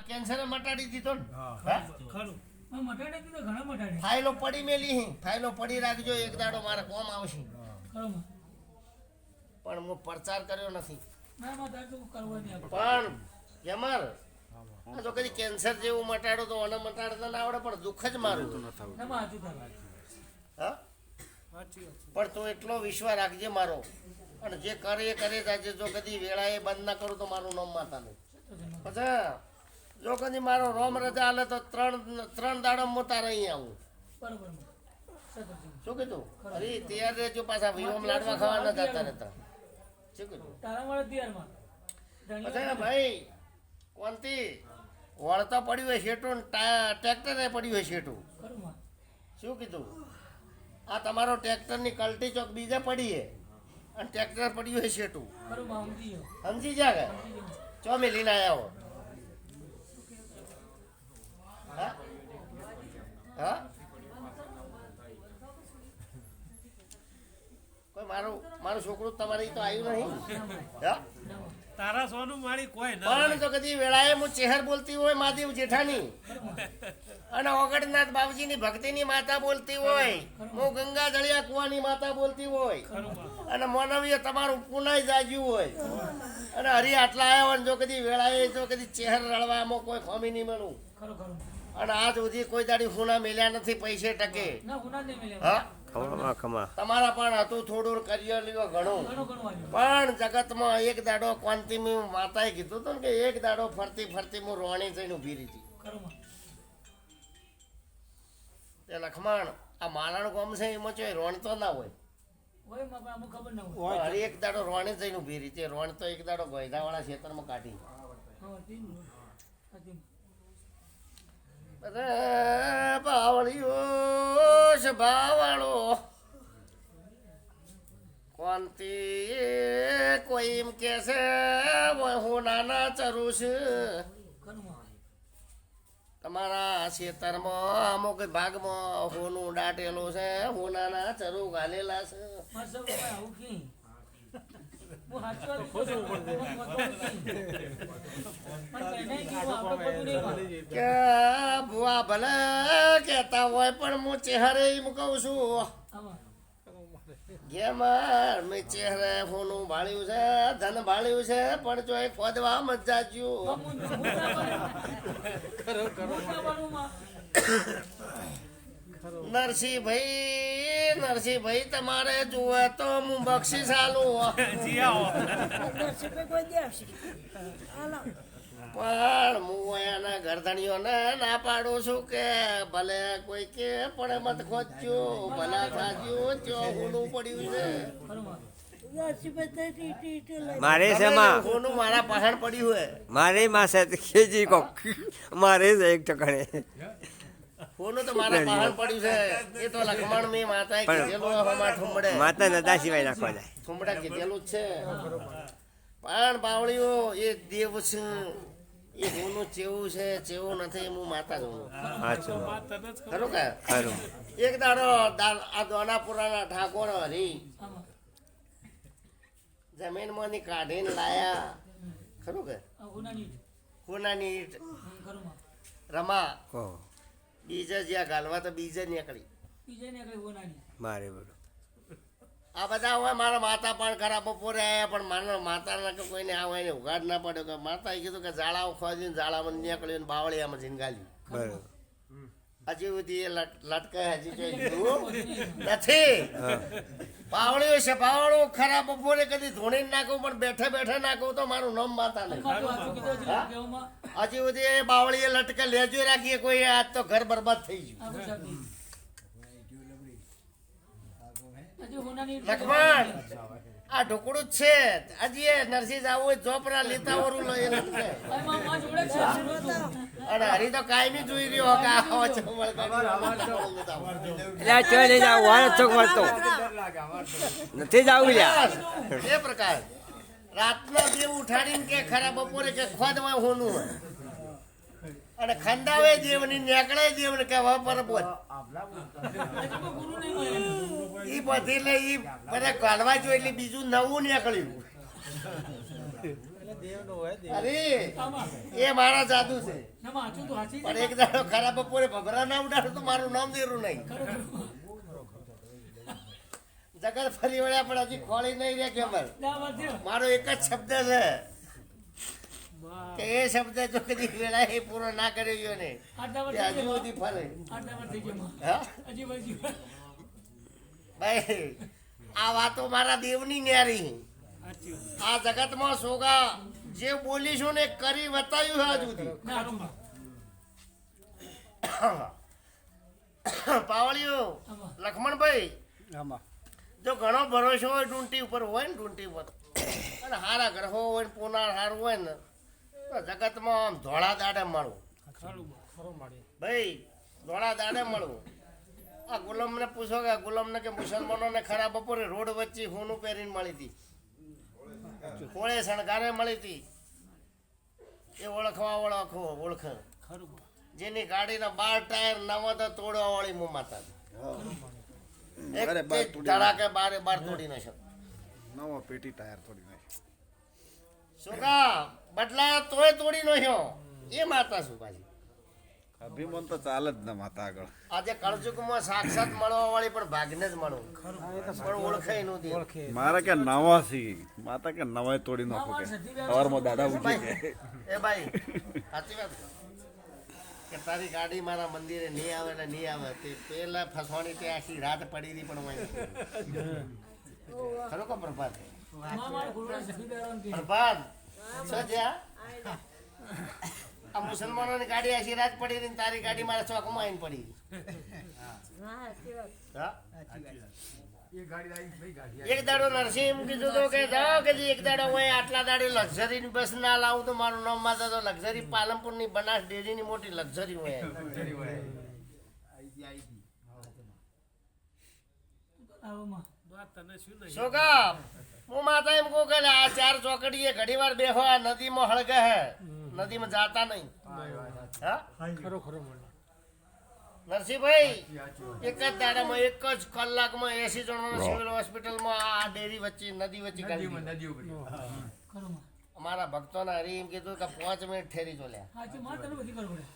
Cancer મટાડી દીધો ને ખરું મટાડી દીધો ઘણા મટાડી ફાઇલો પડી મેલી ફાઇલો પડી રાખજો એક દાડો મારે કોમ આવશે ખરું પણ હું પ્રચાર કર્યો નથી ના માં દાદુ કરવાની આપણે પણ જમર આ તો કદી કેન્સર જેવું મટાડો તો અને મટાડતા ના આવડે પણ દુઃખ જ મારું ના માં હાજુ થાય હા પણ તું એટલો વિશ્વાસ રાખજે મારો અને જે કરે એ કરે જાજે જો કદી વેળાએ બંધ ના કરું તો મારું નામ માતા નહીં પછી જો કદી મારો રોમ રજા હાલે તો ત્રણ દાડો હું તારે અહીં આવું બરોબર શું કીધું અરે તૈયાર રહેજો પાછા વિહોમ લાડવા ખાવા ન જતા રહેતા શું કીધું તારા મળે તૈયારમાં પછી ભાઈ કોનથી વળતો પડ્યું હોય શેઠું ટ્રેક્ટરે પડ્યું હોય શેઠું ખરું માં શું કીધું આ તમારો ટ્રેક્ટરની કલટી ચોક બીજે પડી છે અને ટ્રેક્ટર પડ્યું હોય શેઠું ખરું માં સમજી ગયો સમજી જા કે ચો મેલીને આવ્યા હો હા હા કોઈ મારું છોકરું તમારે તો આવ્યું નહીં હા તારા સોનું મારી કોઈ પણ તો કદી વેળાએ હું ચેહર બોલતી હોય મહાદેવ જેઠાની અને ઓગણનાથ બાબુજીની ભક્તિની માતા બોલતી હોય હું ગંગા જળિયા કુવાની માતા બોલતી હોય અને માનવીય તમારું પુનાઈ જાજ્યું હોય અને હરી આટલા આવ્યા હોય જો કદી વેળાએ જો કદી ચેહર રળવામાં કોઈ ખોમી નહીં મળું ખરું ખરું અને આજ સુધી કોઈ દાડી હુના મેલ્યા નથી પૈસે ટકે ના ગુના નહીં મળે હા ખમા તમારા પણ હતું થોડું કર્યો લ્યો ઘણું ઘણું આવ્યું પણ જગતમાં એક દાડો કોંતી માતાએ કીધું હતું ને કે એક દાડો ફરતી ફરતી હું રોણી થઈને ઊભી રહી હતી ખરું માં તે લખમણ આ માલણ ગોમ છે એમાં ચોય રોણ તો ના હોય હોય માં પણ અમુક ખબર ના હોય પણ હરી એક દાડો રોણી થઈને ઊભી રહી હતી રોણ તો એક દાડો ગોયધાવાળા ખેતરમાં કાઢી હા તીન હતી બધા બાવળીઓ છે બાવળો કોંતી કોઈ એમ કે છે હું નાના ચરું છે ખરું માં તમારા ખેતરમાં અમુક ભાગમાં હોનું દાટેલું છે હોનાના ચરું ઘાલેલા છે મારે સૌ કોઈ આવું કી હું હાચો જ બોલું પણ કઈ નહીં કીધું આપણે બધું નહીં માને. કે ભુવા ભલે કહેતા હોય પણ હું ચહેરે એમ કહું છું આમાં ઘેર મેં ચહેરે હોનું ભાળ્યું છે ધન ભાળ્યું છે પણ જો એ ખોદવા મત જાજ્યું નરસિંહભાઈ તમારે જુએ તો હું બક્ષીસ આલું પણ હું એના ગરદણીઓને ના પાડું છું કે ભલે કોઈ કે પણ મત ખોજજો ભલા થાજ્યો ચો હોનું પડ્યું છે મારે છે માં હોનું મારા પહાડ પડ્યું હે મારે માં છે ખેજી કો મારે છે એક ટકણે હોનું તો મારા પહાડ પડ્યું છે એ તો લખમણ મેં માતાએ કીધેલું હમા ઠુંબડે માતા નતા સિવાય નાખવા જાય ઠુંબડા કીધેલું જ છે પણ બાવળીઓ એ દેવ છે એ હોનું ચેવું છે ચેવું નથી હું માતા જોઉં સાચું ખરું કે ખરું એક દાડો આ દોનાપુરાના ઠાકોર હરી આમાં જમીનમાંથી કાઢીને લાયા ખરું કે ગુનાની કોનાની ઈંટ ખરું માં રમા કહો બીજા જ્યાં ગાલવા તો બીજે નીકળી બીજે ને કઈ ગુનાની મારે બોલો આ બધા હોય મારા માતા પણ ખરા બપોરે આવ્યા પણ મારા માતાના કે કોઈને આ હોય ને ઉઘાડ ના પડ્યો કે માતાએ કીધું કે ઝાડાઓ ખોદીને ઝાડામાં નીકળ્યું ને બાવળિયામાં જઈને ગાલ્યું બરોબર હજી સુધી એ લટકાય હજી જોઈ લીધું નથી બાવળ્યું છે બાવળું ખરા બપોરે કદી ધોણીને નાખું પણ બેઠે બેઠે નાખું તો મારું નામ માતા નહીં હજી સુધી એ બાવળીએ લટકે લેજો રાખીએ કોઈ આજ તો ઘર બરબાદ થઈ ગયું લખમણ આ ઢોકળું જ છે હજી એ નરસિંહ આવું હોય ચોપરા લેતા ઓરું લઈ લટકે અને હરી તો કાયમી જોઈ રહ્યો કે આવો ચમળ એટલે ચો લઈ જાવ વાર ચોક મળતો નથી જાવું લ્યા એ પ્રકાર રાતનો દેવ ઉઠાડીને કે ખરા બપોરે કે ખોદમાં હોનું હોય અને ખંડાવે દેવની નેકળે દેવને કે વાપર બોલ ઈ બધી લે ઈ બધા કાઢવા જો એટલે બીજું નવું નીકળ્યું અરે આમાં એ મારા જાદુ છે ના વાંચું તો વાંચી પણ એક દાડો ખરા બપોરે ભભરા ના ઉડાડો તો મારું નામ દેરું નહીં જગત ફરી વળ્યા પણ હજી ખોળી નહીં રહ્યા કેમર ના વાંચ્યો મારો એક જ શબ્દ છે કે એ શબ્દ જો કદી વેળા એ પૂરો ના કર્યો ગયો ને આટલા તે વર્ષ હજુ સુધી ફરે થઈ ગયા હા હજી વળજી ભાઈ આ વાતો મારા દેવની ન્યારી સાચી વાત. આ જગતમાં સોગા જે બોલીશું ને કરી બતાવ્યું છે હજુ સુધી ના પાવળીઓ આમાં લખમણભાઈ આમાં જો ઘણો ભરોસો હોય ડુંટી ઉપર હોય ને ડુંટી ઉપર અને હારા ગ્રહો હોય ને પુનાર સારું હોય ને તો જગતમાં આમ ધોળા દાડે મળવું ભાઈ ધોળા દાડે મળવું આ ગુલામને પૂછો કે ગુલામને કે મુસલમાનોને ખરા બપોરે રોડ વચ્ચે હોનું પહેરીને મળી હતી કોળે શણગારે મળી હતી એ ઓળખ ખરું બા. જેની ગાડીના 12 ટાયર નવા તો તોડવા વાળી મો માતા અરે બાર તોડી ધડાકે બાર તોડી નાખ્યો નવો પેટી ટાયર તોડી નાખ્યો શું કા બદલાયો તોય તોડી નાખ્યો એ માતા શું પાછી અભિમાન તો ચાલે જ ને માતા આગળ આજે કળજુગમાં સાક્ષાત મળવા વાળી પણ ભાગને જ મળો પણ ઓળખાય નહોતી મારે કે નવા સી માતા કે નવાય તોડી નાખો કે સવારમાં દાદા ઉઠી કે એ ભાઈ સાચી વાત કે તારી ગાડી મારા મંદિરે નહીં આવે ને નહીં આવે તે પેલા ફસવાની તે આખી રાત પડી હતી પણ હોય ખરો કે પ્રભાત મારા ગુરુને સખી બેરાન કે પ્રભાત સજ્યા આ મુસલમાનોની ગાડી આખી રાત પડી હતી ને તારી ગાડી મારા ચોકમાં આવીને પડી હા એક દાડો નરસિંહ એમ કીધું તો કે જાઓ કે એક દાડો હોય આટલા દાડે લક્ઝરી ની બસ ના લાવું તો મારું નામ માતા તો લક્ઝરી પાલનપુર ની બનાસ ડેરી ની મોટી લક્ઝરી હોય આવામાં બા, તને શું નહીં શું કા હું માતા એમ કહું કે આ 4 ચોકડીએ ઘડી વાર બેહો આ નદીમાં હળગે હે નદીમાં જાતા નહીં હા નરસિંહભાઈ એક જ દાડામાં એક જ કલાકમાં 80 જણોને સિવિલ હોસ્પિટલમાં આ ડેરી વચ્ચે નદી વચ્ચે ગાડી ખરું અમારા ભક્તોને હરી એમ કીધું કે 5 મિનિટ ઠેરી ચોલ્યા હાચી માં તને બધી ખબર પડે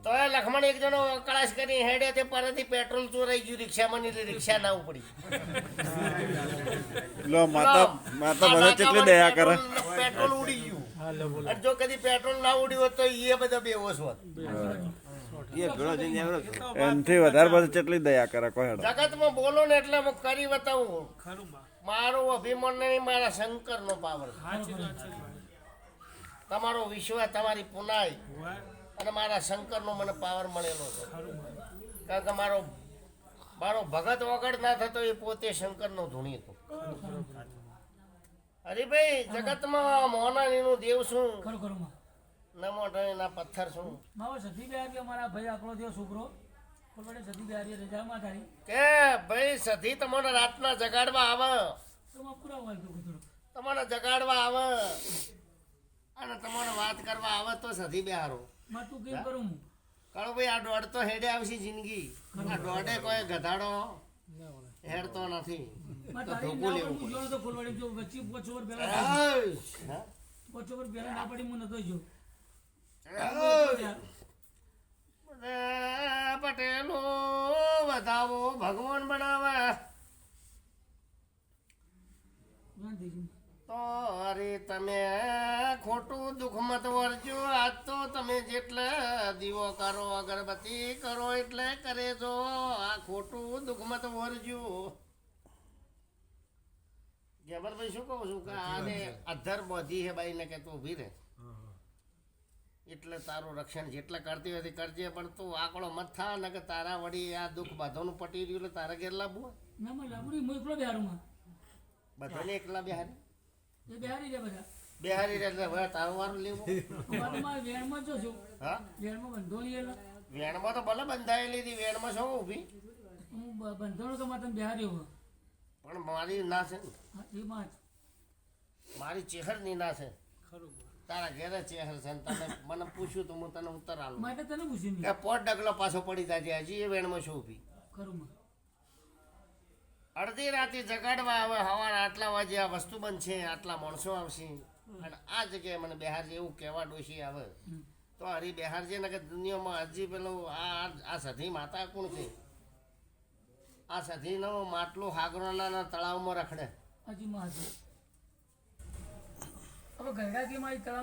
તો એ લખમણ એક જણો કળાશ કરી હેડે તે પરથી પેટ્રોલ ચોરાઈ ગયું રિક્ષામાં ની રિક્ષા ના ઉપડી લો માતા માતા બધા કેટલી દયા કરે પેટ્રોલ ઉડી ગયું અને જો કદી પેટ્રોલ ના ઉડ્યું હોત તો એ બધા બેહોશ હોત એનથી વધારે બધા કેટલી દયા કરે કોઈ હેડો જગતમાં બોલો ને એટલે હું કરી બતાવું ખરું બા. મારું અભિમાન નહીં મારા શંકરનો પાવર સાચી વાત છે બા. તમારો વિશ્વાસ તમારી પુનાઈ વાહ, અને મારા શંકરનો મને પાવર મળેલો છે ખરું બા. કારણ કે મારો ભગત વગર ના થતો એ પોતે શંકરનો ધૂણી હતો હરિભાઈ જગતમાં મોનાનીનું દેવ શું ખરું ખરું માં નમો ના પથ્થર શું મારો સતી બિહારી અમારા ભાઈ આકડો થયો છોકરો ખબર પડે સતી બિહારી રજામાં તારી કે ભાઈ સધી તમારે રાતના જગાડવા આવે તો માં પૂરા વાલ તો થોડું તમારે જગાડવા આવે અને તમારે વાત કરવા આવે તો સધી બેહારો માં તું કેમ કરું હું કાળો ભાઈ આ દોડ તો હેડે આવશે જિંદગી આ દોડે કોઈ ગધાડો હેડતો નથી માં તો તારી ધોકું ના લેવું પડું પડે. જોડો તો ફૂલવાડી જો વચ્ચે 5 ઓવર પહેલા હા? 5 ઓવર પહેલા ના પડી હું નતો જો બધા પટેલો વધાવો ભગવાન બનાવે તો અરે તમે ખોટું દુઃખ મત વરજો આજ તો તમે જેટલે દીવો કરો અગરબત્તી કરો એટલે કરે છો આ ખોટું દુઃખ મત વરજો ગેબરભાઈ શું કહું છું કે આને અધર બોધી હે બાઈને કે તું ઊભી રહે એટલે તારું રક્ષણ જેટલે કરતી હોય તે કરજે પણ તું આકડો મત થા ને કે તારા વળી આ દુઃખ બધાનું પટી રહ્યું એટલે તારા ઘેર લાવવું ના માં લાબડી હું એકલો બિહારું માં બધાને એકલા બિહારી એ બિહારી રે બધા બિહારી રે એટલે હવે તારું વારું લેવું અમારું માં વેણમાં જો છું હા વેણમાં બંધો લીધેલા વેણમાં તો ભલે બંધાયેલી હતી વેણમાં શું ઊભી હું બંધોનો તો માં તમે બિહારી હો પણ મારી ના છે ને હા એ માં મારી ચેહરની ના છે ખરું બા. તારા ઘેરે ચેહર છે ને તને મને પૂછ્યું તો હું તને ઉત્તર આલું માટે તને પૂછ્યું કે પોટ ડગલો પાછો પડી જાય છે હજી એ વેણમાં શું ઊભી ખરું માં અડધી રાતે જગાડવા આવે હવાના આટલા વાગે આ વસ્તુ બનશે આટલા માણસો આવશે અને આ જગ્યાએ મને બિહારજી એવું કહેવા ડોશી આવે તો હરી બિહારજી ને કે દુનિયામાં હજી પેલું આ સધી માતા કોણ છે આ સધીનો માટલો હાગરોના તળાવમાં રખડે હજી માં હજી હવે ગંગાજીમાં એ તળાવ